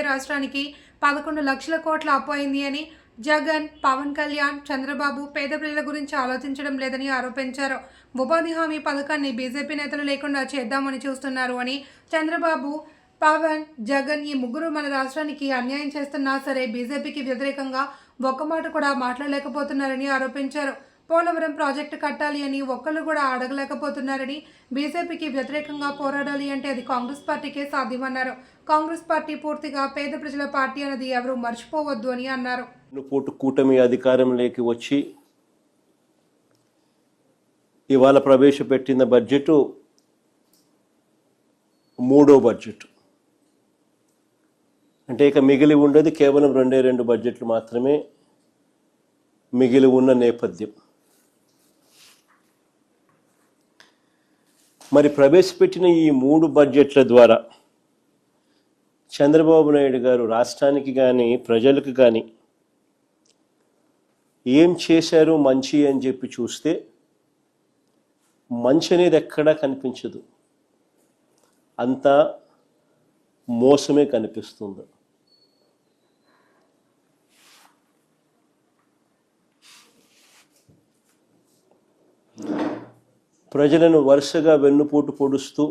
రాష్ట్రానికి 11 లక్షల కోట్ల అప్పు అయింది అని జగన్, పవన్ కళ్యాణ్, చంద్రబాబు పేద ప్రజల గురించి ఆలోచించడం లేదని ఆరోపించారు. ఉపాధి హామీ పథకాన్ని బీజేపీ నేతలు లేకుండా చేద్దామని చూస్తున్నారు అని చంద్రబాబు, పవన్, జగన్ ఈ ముగ్గురు మన రాష్ట్రానికి అన్యాయం చేస్తున్నా సరే బీజేపీకి వ్యతిరేకంగా ఒక్క మాట కూడా మాట్లాడలేకపోతున్నారని ఆరోపించారు. పోలవరం ప్రాజెక్టు కట్టాలి అని ఒక్కళ్ళు కూడా అడగలేకపోతున్నారని, బీజేపీకి వ్యతిరేకంగా పోరాడాలి అంటే అది కాంగ్రెస్ పార్టీకే సాధ్యమన్నారు. కాంగ్రెస్ పార్టీ పూర్తిగా పేద ప్రజల పార్టీ అనేది ఎవరు మర్చిపోవద్దు అని అన్నారు. కూటమి అధికారంలోకి వచ్చి ఇవాళ ప్రవేశపెట్టిన బడ్జెట్ మూడో బడ్జెట్. అంటే ఇక మిగిలి ఉండేది కేవలం 2 బడ్జెట్లు మాత్రమే మిగిలి ఉన్న నేపథ్యం. మరి ప్రవేశపెట్టిన ఈ 3 బడ్జెట్ల ద్వారా చంద్రబాబు నాయుడు గారు రాష్ట్రానికి కానీ ప్రజలకు కానీ ఏం చేశారు మంచి అని చెప్పి చూస్తే మంచి అనేది ఎక్కడా కనిపించదు, అంతా మోసమే కనిపిస్తుంది. ప్రజలను వరుసగా వెన్నుపోటు పొడుస్తూ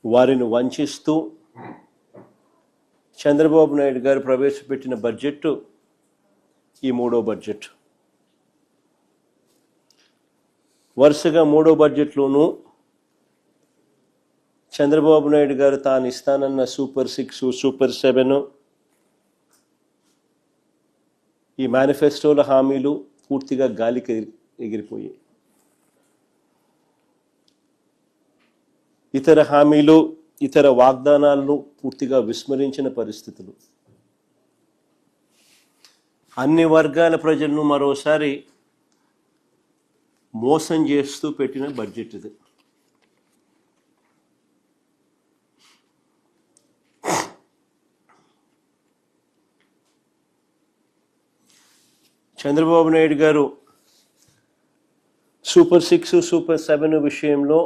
వారిని వంచిస్తూ చంద్రబాబు నాయుడు గారు ప్రవేశపెట్టిన బడ్జెట్ ఈ మూడో బడ్జెట్. వరుసగా మూడో బడ్జెట్లోనూ చంద్రబాబు నాయుడు గారు తాను ఇస్తానన్న సూపర్ 6, సూపర్ 7 ఈ మేనిఫెస్టోల హామీలు పూర్తిగా గాలికి ఎగిరిపోయాయి. ఇతర హామీలు, ఇతర వాగ్దానాలను పూర్తిగా విస్మరించిన పరిస్థితులు. అన్ని వర్గాల ప్రజలను మరోసారి మోసం చేస్తూ పెట్టిన బడ్జెట్ ఇది. చంద్రబాబు నాయుడు గారు సూపర్ 6, సూపర్ 7 విషయంలో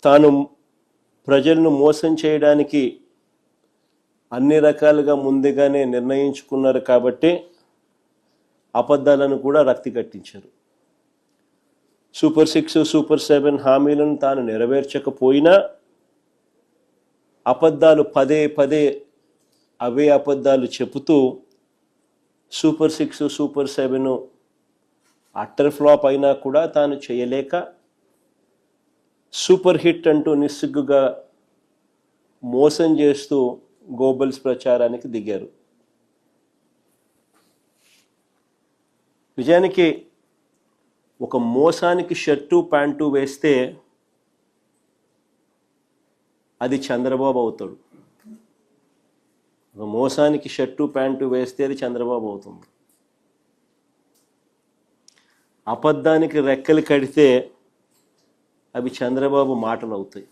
తాను ప్రజలను మోసం చేయడానికి అన్ని రకాలుగా ముందుగానే నిర్ణయించుకున్నారు కాబట్టి అబద్ధాలను కూడా రక్తి కట్టించారు. సూపర్ 6, సూపర్ 7 హామీలను తాను నెరవేర్చకపోయినా అబద్ధాలు పదే అవే అబద్ధాలు చెబుతూ సూపర్ 6, సూపర్ 7 అట్టర్ ఫ్లాప్ అయినా కూడా తాను చేయలేక సూపర్ హిట్ అంటూ నిస్సిగ్గుగా మోసం చేస్తూ గోబల్స్ ప్రచారానికి దిగారు. నిజానికి ఒక మోసానికి షర్టు ప్యాంటు వేస్తే అది చంద్రబాబు అవుతాడు. ఒక మోసానికి షర్టు ప్యాంటు వేస్తే అది చంద్రబాబు అవుతుంది. అబద్ధానికి రెక్కలు కడితే అవి చంద్రబాబు మాటలు అవుతాయి.